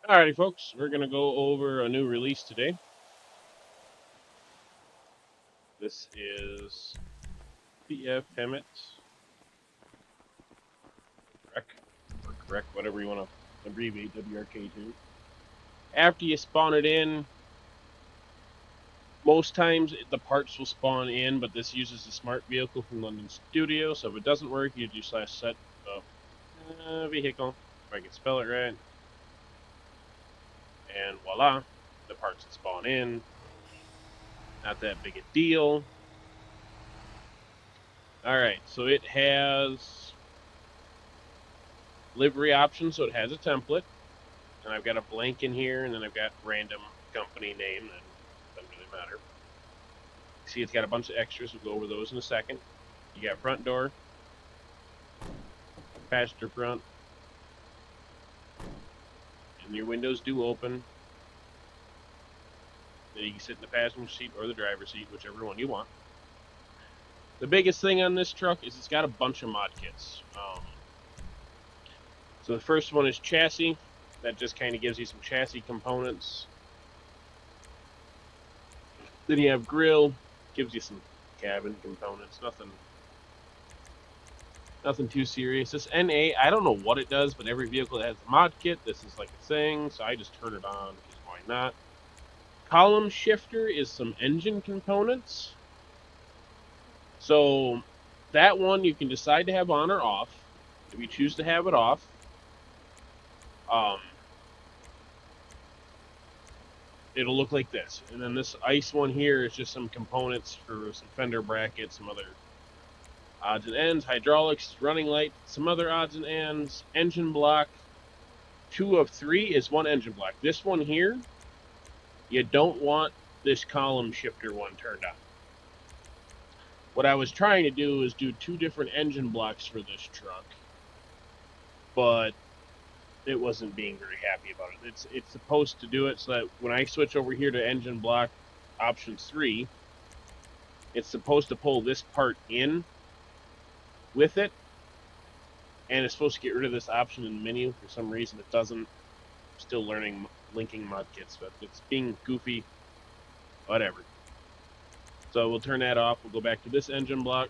Alrighty, folks, we're going to go over a new release today. This is cfhemttwrk, or correct, whatever you want to abbreviate WRK to. After you spawn it in, most times the parts will spawn in, but this uses a smart vehicle from London Studio, so if it doesn't work, you do /set vehicle, if I can spell it right, and voila, the parts will spawn in. Not that big a deal. Alright, so it has livery options, so it has a template, and I've got a blank in here, and then I've got random company name, and doesn't really matter. See, it's got a bunch of extras. We'll go over those in a second. You got front door, passenger front, and your windows do open. Then you can sit in the passenger seat or the driver's seat, whichever one you want. The biggest thing on this truck is it's got a bunch of mod kits. So the first one is chassis. That just kind of gives you some chassis components. Then you have grill, gives you some cabin components. Nothing too serious. This NA, I don't know what it does, but every vehicle that has a mod kit, this is like a thing, so I just turn it on because why not? Column shifter is some engine components. So that one you can decide to have on or off. If you choose to have it off, it'll look like this. And then this ice one here is just some components for some fender brackets, some other odds and ends, hydraulics, running light, some other odds and ends, engine block. 2 of 3 is one engine block. This one here, you don't want this column shifter one turned on. What I was trying to do is do 2 different engine blocks for this truck, but it wasn't being very happy about it. It's supposed to do it so that when I switch over here to engine block option 3, it's supposed to pull this part in with it, and it's supposed to get rid of this option in the menu. For some reason it doesn't. I'm still learning linking mod kits, but it's being goofy. Whatever. So we'll turn that off. We'll go back to this engine block.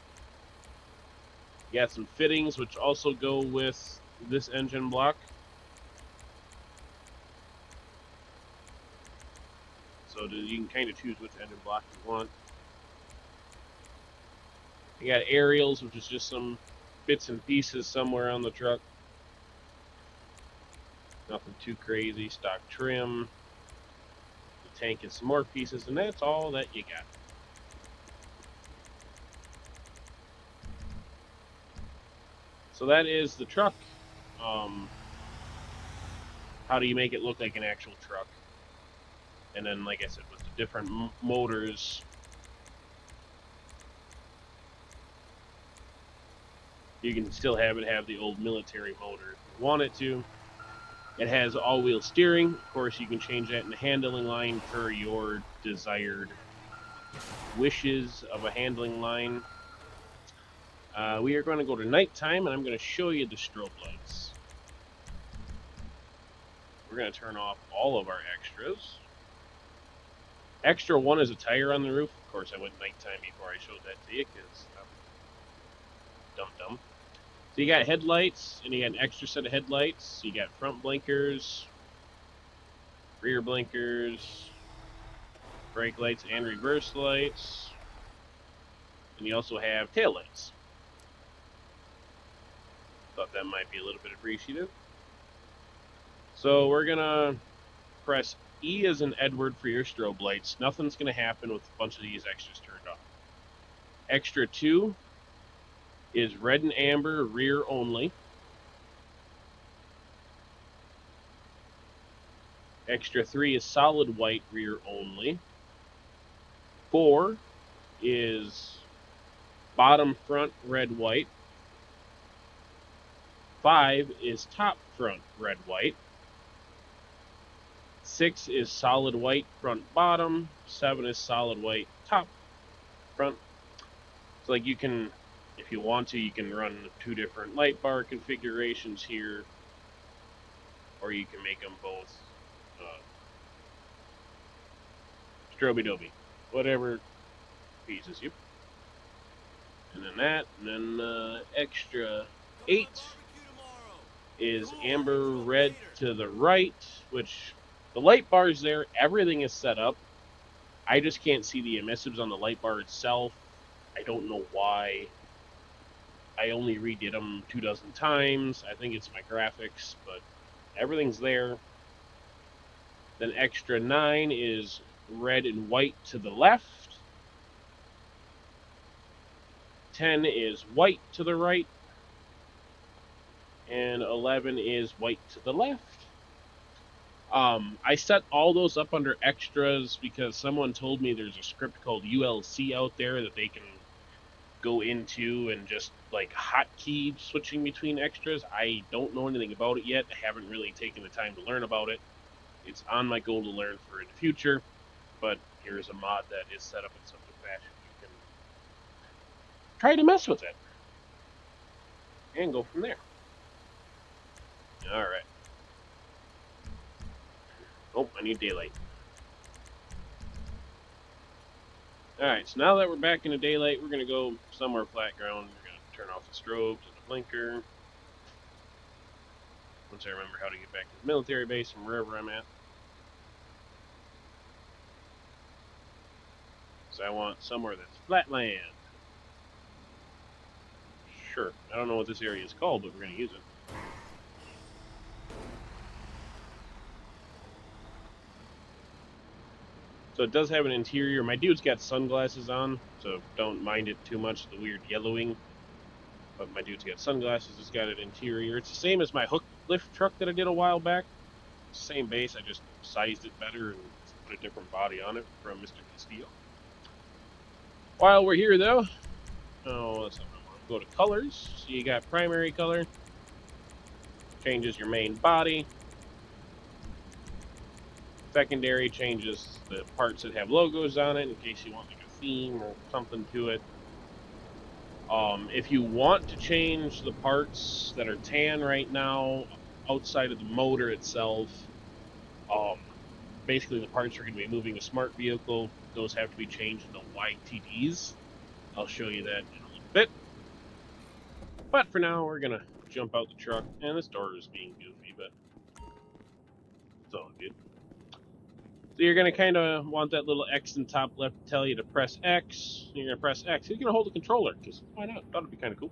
You got some fittings which also go with this engine block. So you can kind of choose which engine block you want. You got aerials, which is just some bits and pieces somewhere on the truck. Nothing too crazy. Stock trim. The tank is some more pieces, and that's all that you got. So that is the truck. How do you make it look like an actual truck? And then, like I said, with the different motors, you can still have it have the old military motor if you want it to. It has all-wheel steering. Of course, you can change that in the handling line for your desired wishes of a handling line. We are going to go to nighttime, and I'm going to show you the strobe lights. We're going to turn off all of our extras. Extra 1 is a tire on the roof. Of course, I went nighttime before I showed that to you because I'm dumb. So you got headlights, and you got an extra set of headlights. You got front blinkers, rear blinkers, brake lights and reverse lights. And you also have tail lights. Thought that might be a little bit appreciative. So we're going to press E as in Edward for your strobe lights. Nothing's going to happen with a bunch of these extras turned off. Extra 2 is red and amber rear only. Extra 3 is solid white rear only. 4 is bottom front red white. 5 is top front red white. 6 is solid white front bottom. 7 is solid white top front. So like you can, if you want to, you can run 2 different light bar configurations here, or you can make them both Stroby Doby. Whatever pleases you. And then that, and then extra 8 is amber red to the right, which the light bar's there. Everything is set up. I just can't see the emissives on the light bar itself. I don't know why. I only redid them 24 times. I think it's my graphics, but everything's there. Then extra 9 is red and white to the left. 10 is white to the right. And 11 is white to the left. I set all those up under extras because someone told me there's a script called ULC out there that they can go into and just like hotkey switching between extras. I don't know anything about it yet. I haven't really taken the time to learn about it. It's on my goal to learn for in the future, but here's a mod that is set up in such a fashion you can try to mess with it and go from there. All right. Oh, I need daylight. Alright, so now that we're back into daylight, we're going to go somewhere flat ground. We're going to turn off the strobes and the blinker. Once I remember how to get back to the military base from wherever I'm at. So I want somewhere that's flat land. Sure, I don't know what this area is called, but we're going to use it. So it does have an interior. My dude's got sunglasses on, so don't mind it too much, the weird yellowing. But my dude's got sunglasses, it's got an interior. It's the same as my hook lift truck that I did a while back. Same base, I just sized it better and put a different body on it from Mr. Castillo. While we're here, though, let's go to colors. So you got primary color, changes your main body. Secondary changes the parts that have logos on it in case you want like a theme or something to it. If you want to change the parts that are tan right now outside of the motor itself, basically the parts are going to be moving a smart vehicle. Those have to be changed into YTDs. I'll show you that in a little bit. But for now, we're going to jump out the truck. And this door is being goofy, but it's all good. So you're going to kind of want that little X in top left to tell you to press X. You're going to press X. You're going to hold the controller, because why not? That would be kind of cool.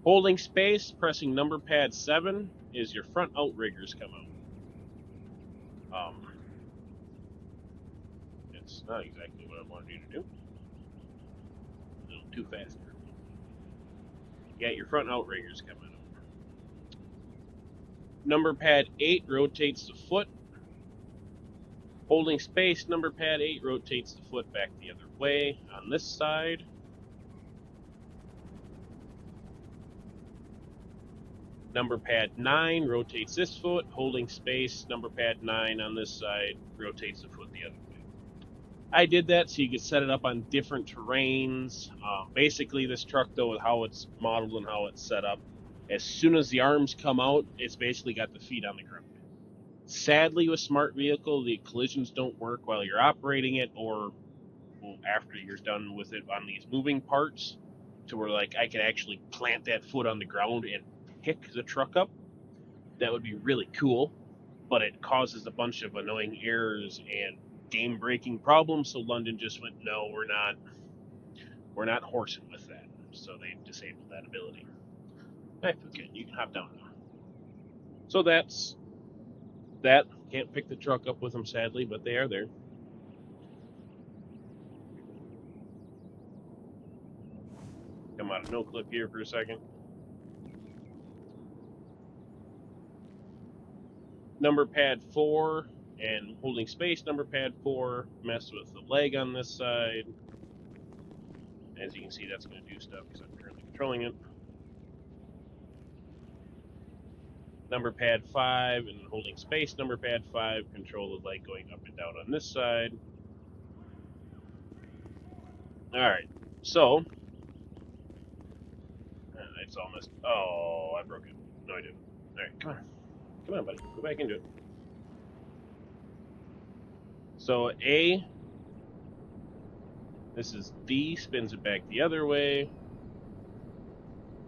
Holding space, pressing number pad 7 is your front outriggers come out. It's not exactly what I wanted you to do. A little too fast. Yeah, your front outriggers come out. Number pad 8 rotates the foot. Holding space, number pad 8 rotates the foot back the other way on this side. Number pad 9 rotates this foot. Holding space, number pad 9 on this side rotates the foot the other way. I did that so you could set it up on different terrains. Basically, this truck, though, with how it's modeled and how it's set up, as soon as the arms come out, it's basically got the feet on the ground. Sadly, with Smart Vehicle, the collisions don't work while you're operating it or after you're done with it on these moving parts, to where like I could actually plant that foot on the ground and pick the truck up. That would be really cool, but it causes a bunch of annoying errors and game-breaking problems. So London just went, no, we're not horsing with that. So they disabled that ability. Hey, okay, you can hop down now. So that's that. Can't pick the truck up with them, sadly, but they are there. Come out of no clip here for a second. Number pad 4 and holding space, number pad 4, mess with the leg on this side. As you can see, that's going to do stuff because I'm currently controlling it. Number pad 5 and holding space, number pad 5, control the leg going up and down on this side. Alright, so it's almost. Oh, I broke it. No, I didn't. Alright, come on. Come on, buddy. Go back into it. So A, this is D, spins it back the other way.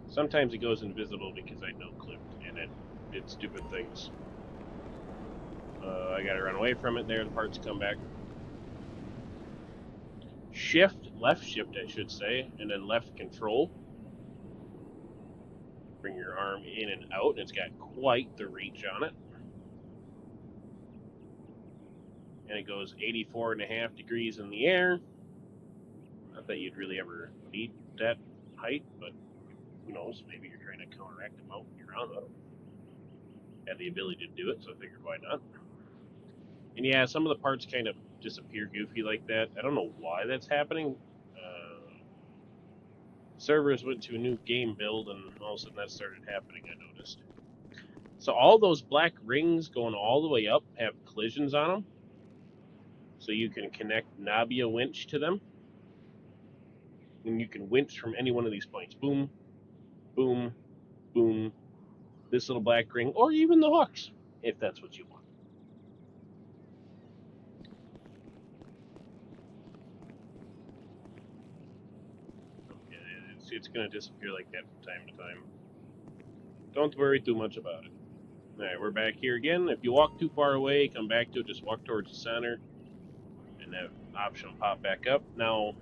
Sometimes it goes invisible because I no-clipped and it did stupid things. I gotta run away from it there, the parts come back. Left shift I should say, and then left control. Bring your arm in and out, and it's got quite the reach on it. And it goes 84.5 degrees in the air. Not that you'd really ever need that height, but who knows, maybe you're trying to counteract a mountain you're on. Had the ability to do it, so I figured why not. And yeah, some of the parts kind of disappear goofy like that. I don't know why that's happening. Servers went to a new game build, and all of a sudden that started happening, I noticed. So all those black rings going all the way up have collisions on them. So you can connect Nabia winch to them. And you can winch from any one of these points. Boom, boom, boom. This little black ring, or even the hooks, if that's what you want. It's going to disappear like that from time to time. Don't worry too much about it. Alright, we're back here again. If you walk too far away, come back to it, just walk towards the center, and that option will pop back up. Now,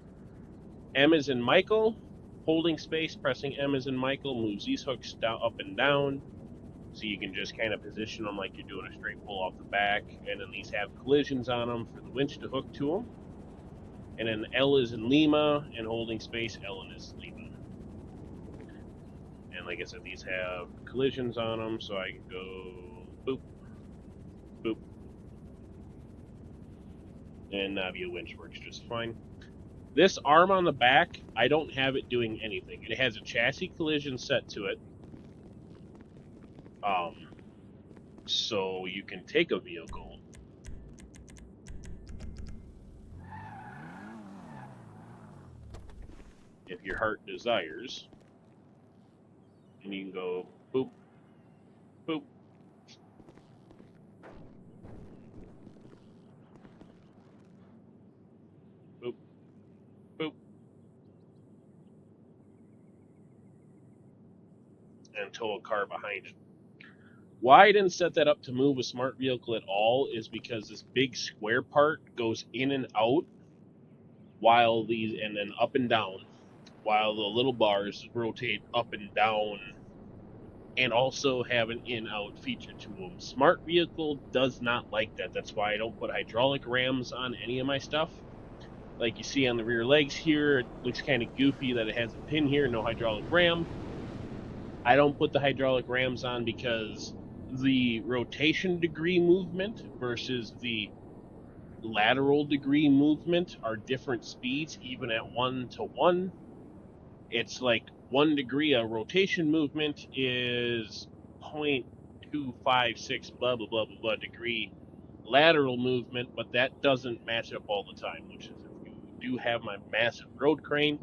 M is in Michael. Holding space, pressing M is in Michael, moves these hooks down, up and down, so you can just kind of position them like you're doing a straight pull off the back, and then these have collisions on them for the winch to hook to them. And then L is in Lima, and holding space, L is Lima. And like I said, these have collisions on them, so I can go boop, boop. And Navia winch works just fine. This arm on the back, I don't have it doing anything. It has a chassis collision set to it. So you can take a vehicle, if your heart desires, and you can go boop, boop, boop, boop, and tow a car behind it. Why I didn't set that up to move a smart vehicle at all is because this big square part goes in and out while these, and then up and down, while the little bars rotate up and down and also have an in-out feature to them. Smart vehicle does not like that. That's why I don't put hydraulic rams on any of my stuff. Like you see on the rear legs here, it looks kind of goofy that it has a pin here, no hydraulic ram. I don't put the hydraulic rams on because the rotation degree movement versus the lateral degree movement are different speeds, even at 1-to-1. It's like 1 degree of rotation movement is 0.256 blah blah blah blah blah degree lateral movement, but that doesn't match up all the time, which is if you do have my massive road crane,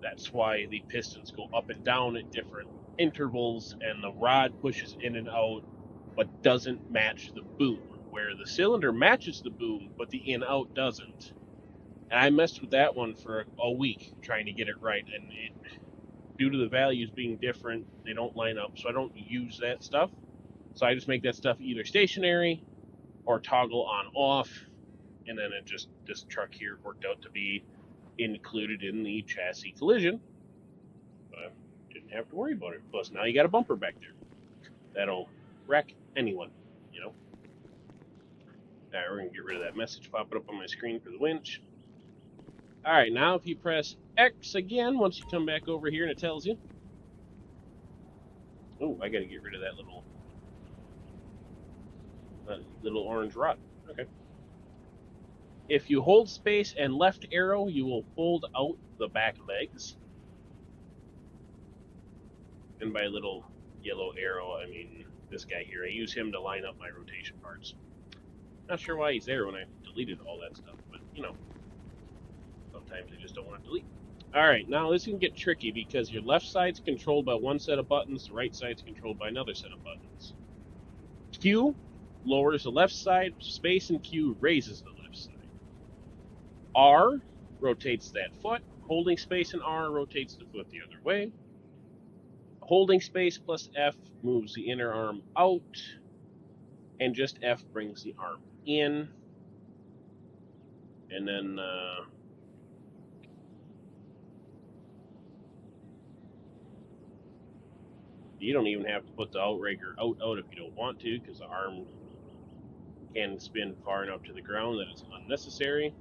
that's why the pistons go up and down at different intervals and the rod pushes in and out but doesn't match the boom, where the cylinder matches the boom but the in-out doesn't. And I messed with that one for a week trying to get it right, and due to the values being different, they don't line up, so I don't use that stuff. So I just make that stuff either stationary or toggle on off, and then this truck here worked out to be included in the chassis collision. But didn't have to worry about it. Plus, now you got a bumper back there that'll wreck anyone, you know. Alright, we're gonna get rid of that message popping up on my screen for the winch. Alright, now if you press X again, once you come back over here and it tells you. Oh, I gotta get rid of that little orange rod. Okay. If you hold space and left arrow, you will fold out the back legs. And by little yellow arrow, I mean this guy here. I use him to line up my rotation parts. Not sure why he's there when I deleted all that stuff, but you know, sometimes I just don't want to delete. Alright, now this can get tricky because your left side's controlled by one set of buttons, the right side's controlled by another set of buttons. Q lowers the left side, space and Q raises the left side. R rotates that foot. Holding space and R rotates the foot the other way. Holding space plus F moves the inner arm out, and just F brings the arm in. And then you don't even have to put the outrigger out if you don't want to, because the arm can spin far enough to the ground that it's unnecessary.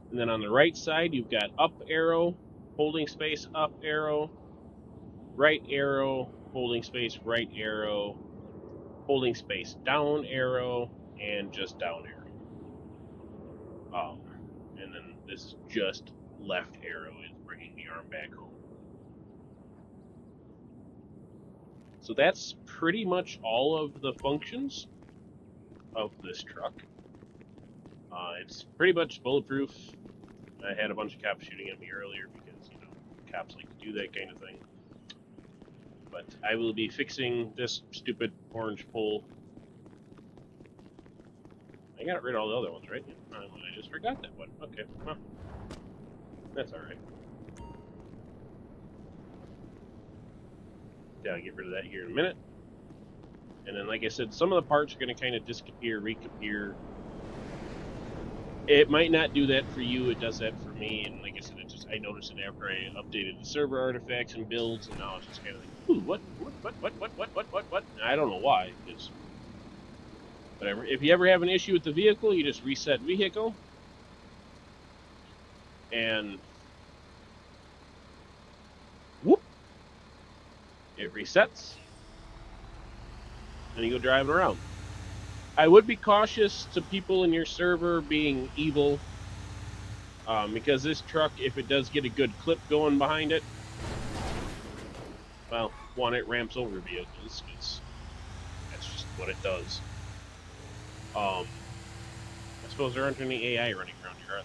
And then on the right side, you've got up arrow, holding space, up arrow, right arrow, holding space, right arrow, holding space, down arrow, and just down arrow. And then this just left arrow is bringing the arm back home. So that's pretty much all of the functions of this truck. It's pretty much bulletproof. I had a bunch of cops shooting at me earlier because, you know, cops like to do that kind of thing. But I will be fixing this stupid orange pole. I got rid of all the other ones, right? I just forgot that one. Okay, well, that's alright. Yeah, I'll get rid of that here in a minute. And then, like I said, some of the parts are going to kind of disappear, reappear. It might not do that for you. It does that for me. And like I said, I noticed it after I updated the server artifacts and builds, and now it's just kind of like, ooh, what? And I don't know why. Because whatever. If you ever have an issue with the vehicle, you just reset vehicle, and whoop, it resets, and you go driving around. I would be cautious to people in your server being evil, because this truck, if it does get a good clip going behind it, well, one, it ramps over vehicles, because that's just what it does. I suppose there aren't any AI running around here, are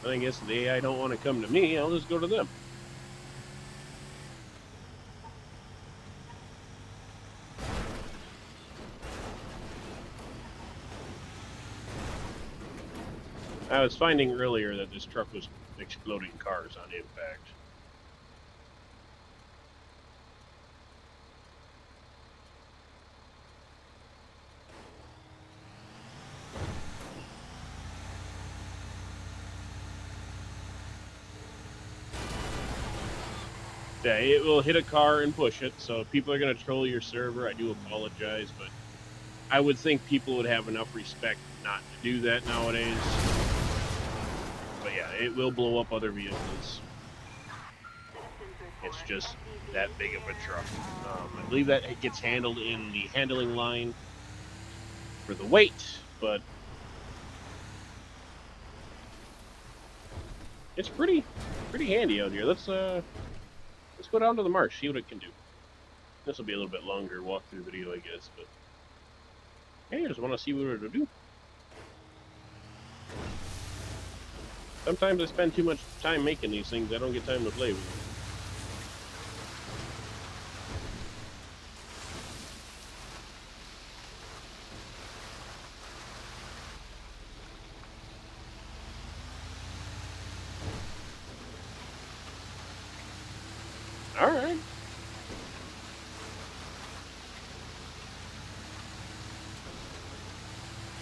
there? I guess the AI don't want to come to me, I'll just go to them. I was finding earlier that this truck was exploding cars on impact. Yeah, it will hit a car and push it, so if people are going to troll your server, I do apologize, but I would think people would have enough respect not to do that nowadays. But yeah, it will blow up other vehicles. It's just that big of a truck. I believe that it gets handled in the handling line for the weight, but it's pretty handy out here. Let's go down to the marsh, see what it can do. This will be a little bit longer walkthrough video, I guess, but hey, I just want to see what it'll do. Sometimes I spend too much time making these things, I don't get time to play with them. Alright.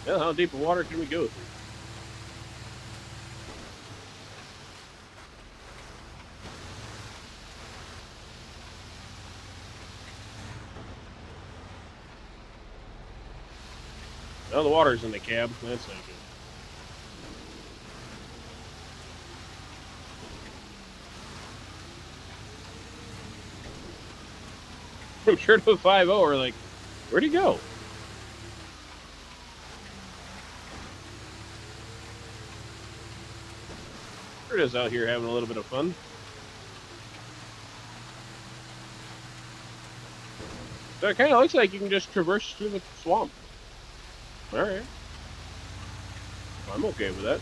Well, how deep of water can we go through? Oh, the water's in the cab. That's not good. I'm sure to a 5-0 are like, where'd he go? It is out here having a little bit of fun. So it kind of looks like you can just traverse through the swamp. Alright. I'm okay with that.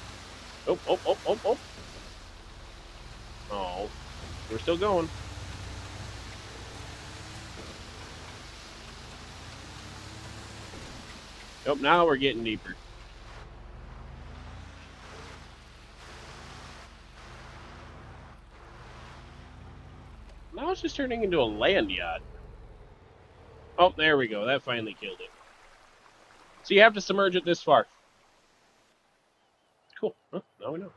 Oh. Oh, we're still going. Nope, now we're getting deeper. Now it's just turning into a land yacht. Oh, there we go. That finally killed it. So you have to submerge it this far. Cool. Huh, now we know.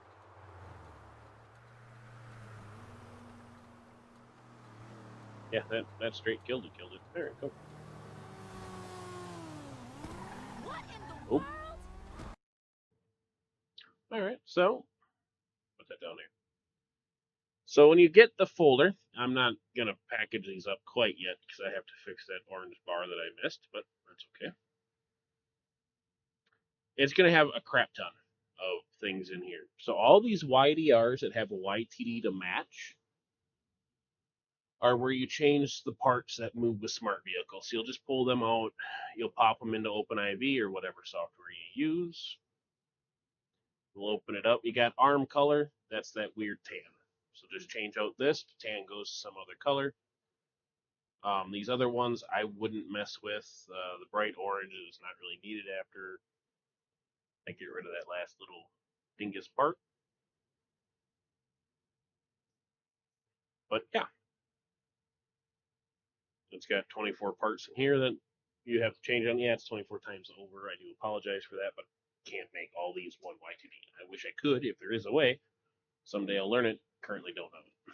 Yeah, that straight killed it. There, go. Oh. All right. So put that down there. So when you get the folder, I'm not gonna package these up quite yet because I have to fix that orange bar that I missed, but that's okay. It's gonna have a crap ton of things in here. So all these YDRs that have a YTD to match are where you change the parts that move with smart vehicles. So you'll just pull them out, you'll pop them into OpenIV or whatever software you use. We'll open it up. You got arm color, that's that weird tan. So just change out this, the tan goes to some other color. These other ones I wouldn't mess with. The bright orange is not really needed after I get rid of that last little dingus part. But yeah, it's got 24 parts in here that you have to change on. Yeah, it's 24 times over. I do apologize for that, but can't make all these one Y2D. I wish I could if there is a way. Someday I'll learn it. Currently don't know it.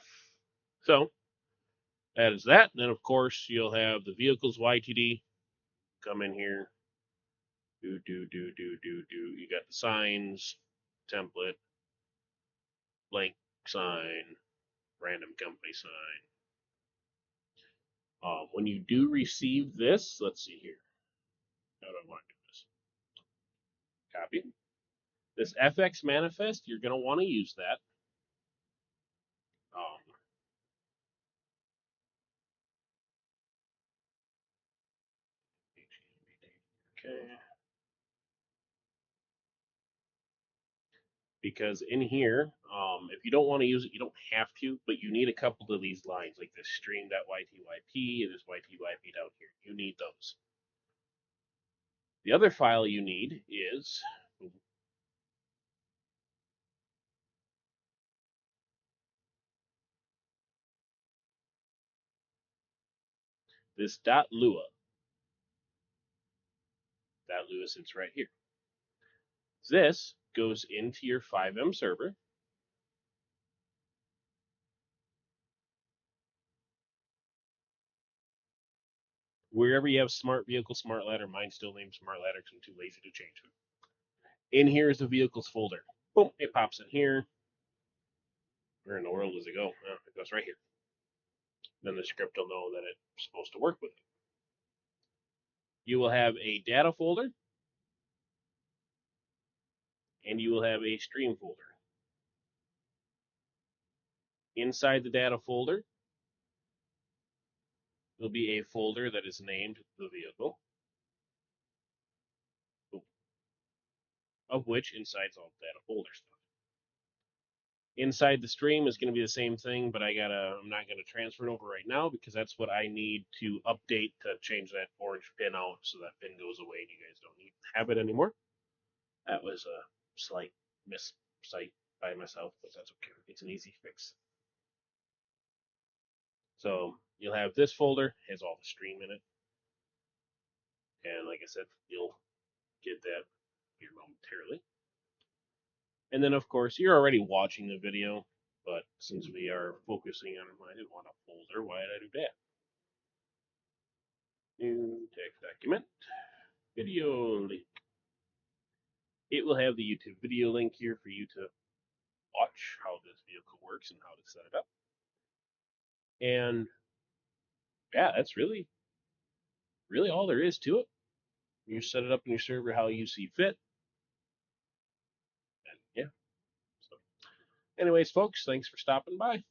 So that is that. And then of course you'll have the vehicles YTD. Come in here. Do. You got the signs, template, blank sign, random company sign. When you do receive this, let's see here. How do I want to do this? Copy. This FX manifest, you're going to want to use that. Okay. Because in here, if you don't want to use it, you don't have to, but you need a couple of these lines, like this stream.ytyp and this ytyp down here. You need those. The other file you need is this .lua. .lua sits right here. This goes into your FiveM server. Wherever you have Smart Vehicle, Smart Ladder, mine still named Smart Ladder because I'm too lazy to change them. In here is the vehicles folder. Boom, it pops in here. Where in the world does it go? Oh, it goes right here. Then the script will know that it's supposed to work with it. You will have a data folder, and you will have a stream folder. Inside the data folder will be a folder that is named the vehicle, of which inside's all data folder stuff. Inside the stream is going to be the same thing, but I'm not gonna transfer it over right now because that's what I need to update to change that orange pin out so that pin goes away and you guys don't need to have it anymore. That was a slight miscite by myself, but that's okay. It's an easy fix. So you'll have this folder, has all the stream in it. And like I said, you'll get that here momentarily. And then of course you're already watching the video, but since we are focusing on I didn't want a folder, why did I do that? New text document, video link. It will have the YouTube video link here for you to watch how this vehicle works and how to set it up. And yeah, that's really all there is to it. You set it up in your server how you see fit. And yeah. So anyways, folks, thanks for stopping by.